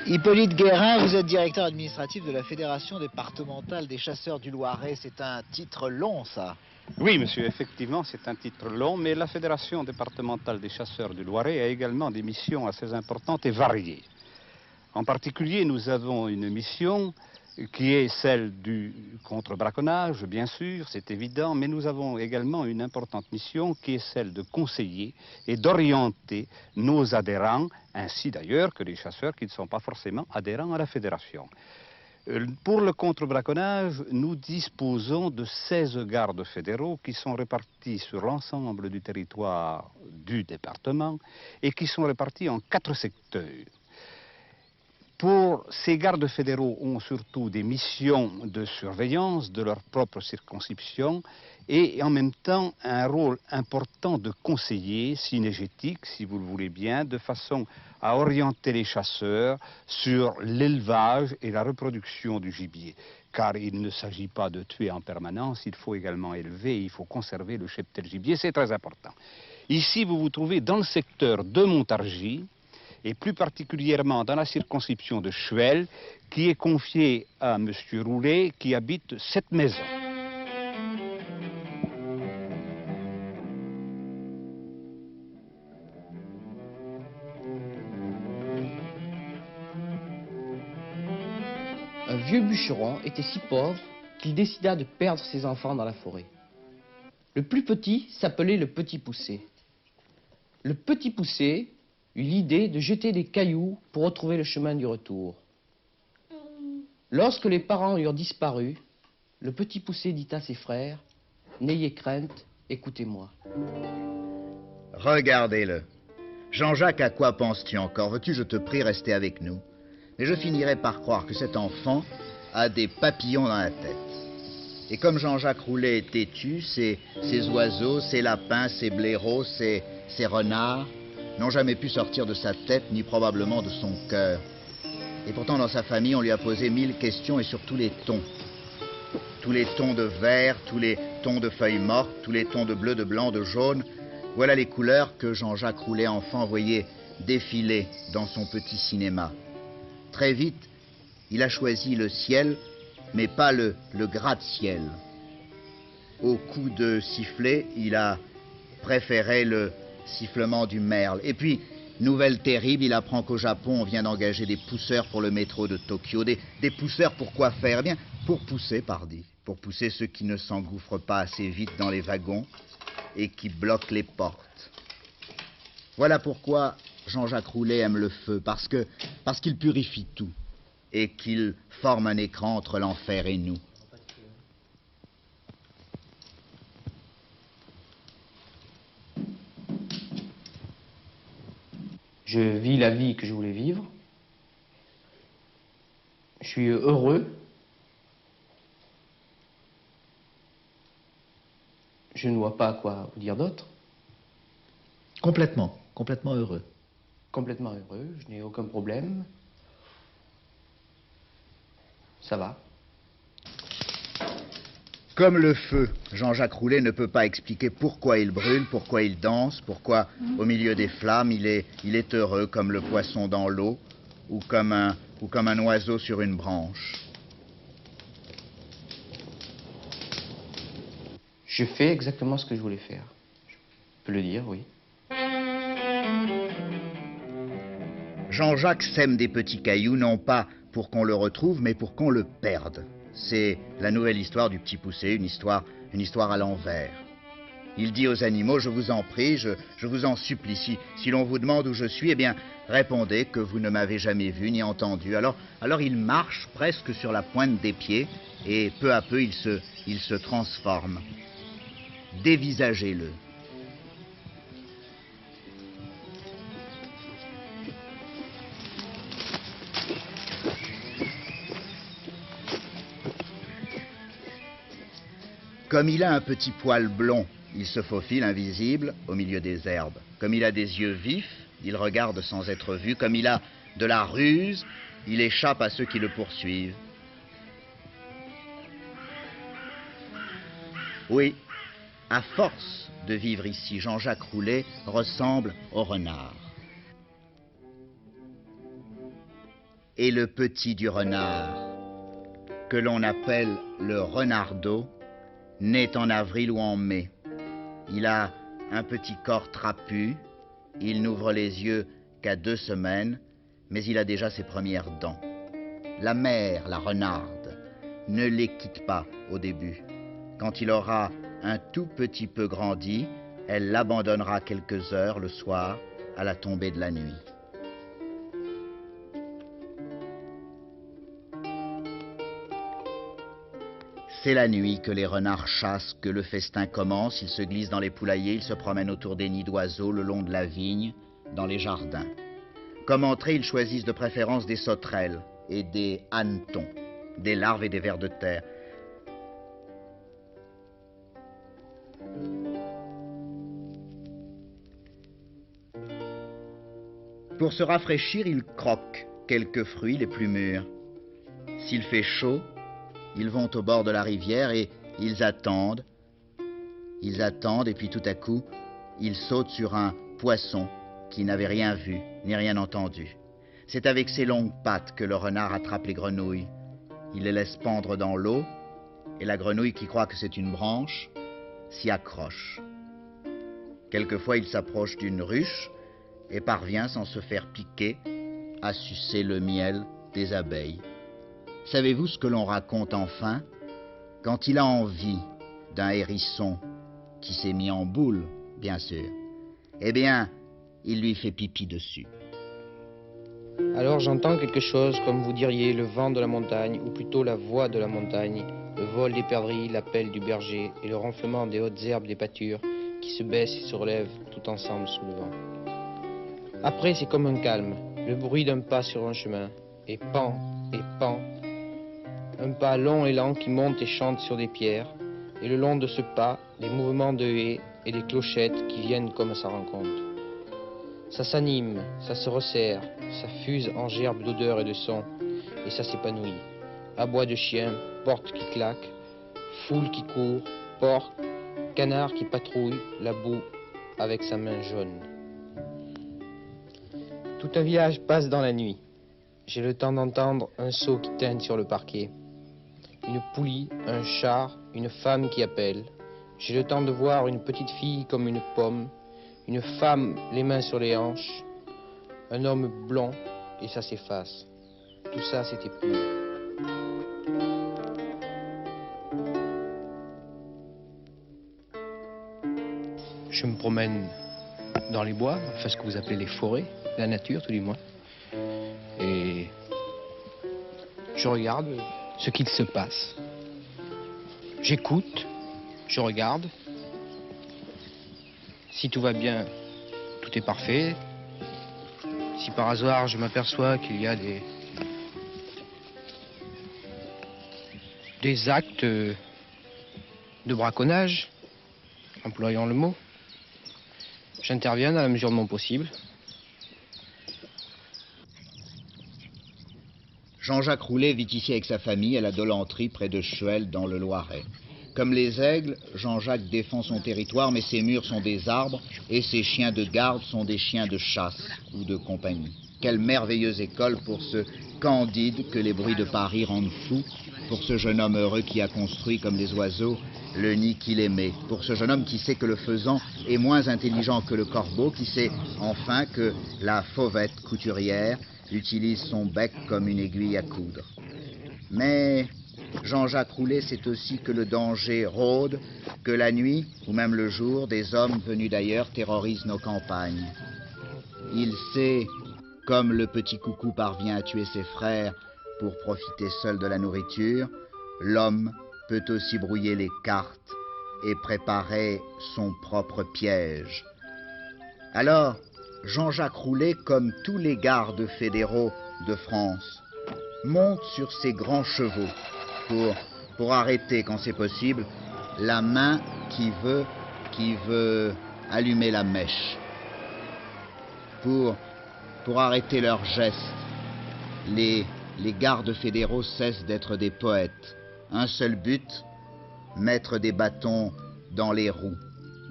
Hippolyte Guérin, vous êtes directeur administratif de la Fédération départementale des chasseurs du Loiret. C'est un titre long, ça. Oui, monsieur, effectivement, c'est un titre long, mais la Fédération départementale des chasseurs du Loiret a également des missions assez importantes et variées. En particulier, nous avons une mission qui est celle du contre-braconnage, bien sûr, c'est évident, mais nous avons également une importante mission qui est celle de conseiller et d'orienter nos adhérents, ainsi d'ailleurs que les chasseurs qui ne sont pas forcément adhérents à la fédération. Pour le contre-braconnage, nous disposons de 16 gardes fédéraux qui sont répartis sur l'ensemble du territoire du département et qui sont répartis en 4 secteurs. Ces gardes fédéraux ont surtout des missions de surveillance de leur propre circonscription et en même temps un rôle important de conseiller synégétique, si vous le voulez bien, de façon à orienter les chasseurs sur l'élevage et la reproduction du gibier. Car il ne s'agit pas de tuer en permanence, il faut également élever, il faut conserver le cheptel gibier, c'est très important. Ici, vous vous trouvez dans le secteur de Montargis, et plus particulièrement dans la circonscription de Chuel, qui est confiée à M. Roulet, qui habite cette maison. Un vieux bûcheron était si pauvre qu'il décida de perdre ses enfants dans la forêt. Le plus petit s'appelait le Petit Poucet. Le Petit Poucet eut l'idée de jeter des cailloux pour retrouver le chemin du retour. Lorsque les parents eurent disparu, le Petit Poucet dit à ses frères, « N'ayez crainte, écoutez-moi. » Regardez-le. Jean-Jacques, à quoi penses-tu encore? Veux-tu, je te prie, rester avec nous? Mais je finirai par croire que cet enfant a des papillons dans la tête. Et comme Jean-Jacques Roulet est têtu, ces oiseaux, ces lapins, ces blaireaux, ces renards n'ont jamais pu sortir de sa tête, ni probablement de son cœur. Et pourtant, dans sa famille, on lui a posé 1000 questions et sur tous les tons. Tous les tons de vert, tous les tons de feuilles mortes, tous les tons de bleu, de blanc, de jaune. Voilà les couleurs que Jean-Jacques Roulet, enfant, voyait défiler dans son petit cinéma. Très vite, il a choisi le ciel, mais pas le gratte-ciel. Au coup de sifflet, il a préféré le sifflement du merle. Et puis, nouvelle terrible, il apprend qu'au Japon, on vient d'engager des pousseurs pour le métro de Tokyo. Des pousseurs pour quoi faire? Eh bien, pour pousser, pardi. Pour pousser ceux qui ne s'engouffrent pas assez vite dans les wagons et qui bloquent les portes. Voilà pourquoi Jean-Jacques Roulet aime le feu, parce qu'il purifie tout et qu'il forme un écran entre l'enfer et nous. Je vis la vie que je voulais vivre. Je suis heureux. Je ne vois pas quoi vous dire d'autre. Complètement heureux. Complètement heureux, je n'ai aucun problème. Ça va. Comme le feu, Jean-Jacques Roulet ne peut pas expliquer pourquoi il brûle, pourquoi il danse, pourquoi, au milieu des flammes, il est heureux comme le poisson dans l'eau ou comme un oiseau sur une branche. Je fais exactement ce que je voulais faire. Je peux le dire, oui. Jean-Jacques sème des petits cailloux, non pas pour qu'on le retrouve, mais pour qu'on le perde. C'est la nouvelle histoire du Petit Poucet, une histoire à l'envers. Il dit aux animaux, je vous en prie, je vous en supplie, si l'on vous demande où je suis, eh bien, répondez que vous ne m'avez jamais vu ni entendu. Alors il marche presque sur la pointe des pieds, et peu à peu, il se transforme. Dévisagez-le. Comme il a un petit poil blond, il se faufile invisible au milieu des herbes. Comme il a des yeux vifs, il regarde sans être vu. Comme il a de la ruse, il échappe à ceux qui le poursuivent. Oui, à force de vivre ici, Jean-Jacques Roulet ressemble au renard. et le petit du renard, que l'on appelle le renardeau, naît en avril ou en mai. Il a un petit corps trapu, il n'ouvre les yeux qu'à 2 semaines, mais il a déjà ses premières dents. La mère, la renarde, ne les quitte pas au début. Quand il aura un tout petit peu grandi, elle l'abandonnera quelques heures le soir à la tombée de la nuit. C'est la nuit que les renards chassent, que le festin commence. Ils se glissent dans les poulaillers, ils se promènent autour des nids d'oiseaux, le long de la vigne, dans les jardins. Comme entrée, ils choisissent de préférence des sauterelles et des hannetons, des larves et des vers de terre. Pour se rafraîchir, ils croquent quelques fruits les plus mûrs. S'il fait chaud, ils vont au bord de la rivière et ils attendent. Ils attendent et puis tout à coup, ils sautent sur un poisson qui n'avait rien vu ni rien entendu. C'est avec ses longues pattes que le renard attrape les grenouilles. Il les laisse pendre dans l'eau et la grenouille, qui croit que c'est une branche, s'y accroche. Quelquefois, il s'approche d'une ruche et parvient, sans se faire piquer, à sucer le miel des abeilles. Savez-vous ce que l'on raconte enfin? Quand il a envie d'un hérisson qui s'est mis en boule, bien sûr, eh bien, il lui fait pipi dessus. Alors j'entends quelque chose, comme vous diriez, le vent de la montagne, ou plutôt la voix de la montagne, le vol des perdrix, l'appel du berger et le ronflement des hautes herbes des pâtures qui se baissent et se relèvent tout ensemble sous le vent. Après, c'est comme un calme, le bruit d'un pas sur un chemin, et pan, un pas long et lent qui monte et chante sur des pierres, et le long de ce pas, des mouvements de haies et des clochettes qui viennent comme à sa rencontre. Ça s'anime, ça se resserre, ça fuse en gerbes d'odeurs et de sons, et ça s'épanouit. Abois de chiens, portes qui claquent, foule qui court, porc, canard qui patrouille la boue avec sa main jaune. Tout un village passe dans la nuit. J'ai le temps d'entendre un seau qui teinte sur le parquet, une poulie, un char, une femme qui appelle. J'ai le temps de voir une petite fille comme une pomme, une femme les mains sur les hanches, un homme blond et ça s'efface. Tout ça, c'était pur. Je me promène dans les bois, enfin ce que vous appelez les forêts, la nature tout du moins. Et je regarde ce qu'il se passe. J'écoute, je regarde. Si tout va bien, tout est parfait. Si par hasard je m'aperçois qu'il y a des actes de braconnage, employons le mot, j'interviens dans la mesure de mon possible. Jean-Jacques Roulet vit ici avec sa famille à la Dolenterie près de Chuel dans le Loiret. Comme les aigles, Jean-Jacques défend son territoire, mais ses murs sont des arbres et ses chiens de garde sont des chiens de chasse ou de compagnie. Quelle merveilleuse école pour ce Candide que les bruits de Paris rendent fou, pour ce jeune homme heureux qui a construit comme les oiseaux le nid qu'il aimait, pour ce jeune homme qui sait que le faisan est moins intelligent que le corbeau, qui sait enfin que la fauvette couturière utilise son bec comme une aiguille à coudre. Mais Jean-Jacques Roulet sait aussi que le danger rôde, que la nuit, ou même le jour, des hommes venus d'ailleurs terrorisent nos campagnes. Il sait, comme le petit coucou parvient à tuer ses frères pour profiter seul de la nourriture, l'homme peut aussi brouiller les cartes et préparer son propre piège. Alors, Jean-Jacques Roulet, comme tous les gardes fédéraux de France, monte sur ses grands chevaux pour arrêter, quand c'est possible, la main qui veut allumer la mèche. Pour arrêter leurs gestes, les gardes fédéraux cessent d'être des poètes. Un seul but, mettre des bâtons dans les roues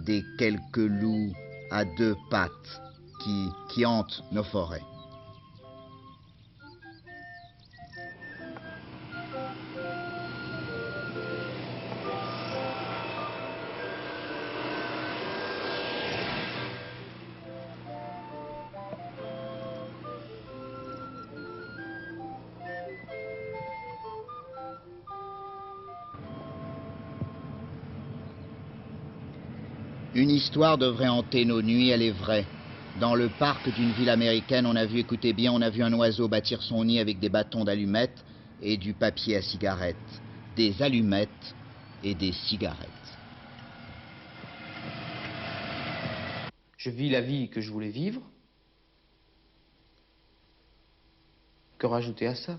des quelques loups à 2 pattes qui hantent nos forêts. Une histoire devrait hanter nos nuits, elle est vraie. Dans le parc d'une ville américaine, on a vu, écoutez bien, on a vu un oiseau bâtir son nid avec des bâtons d'allumettes et du papier à cigarettes. Des allumettes et des cigarettes. Je vis la vie que je voulais vivre. Que rajouter à ça?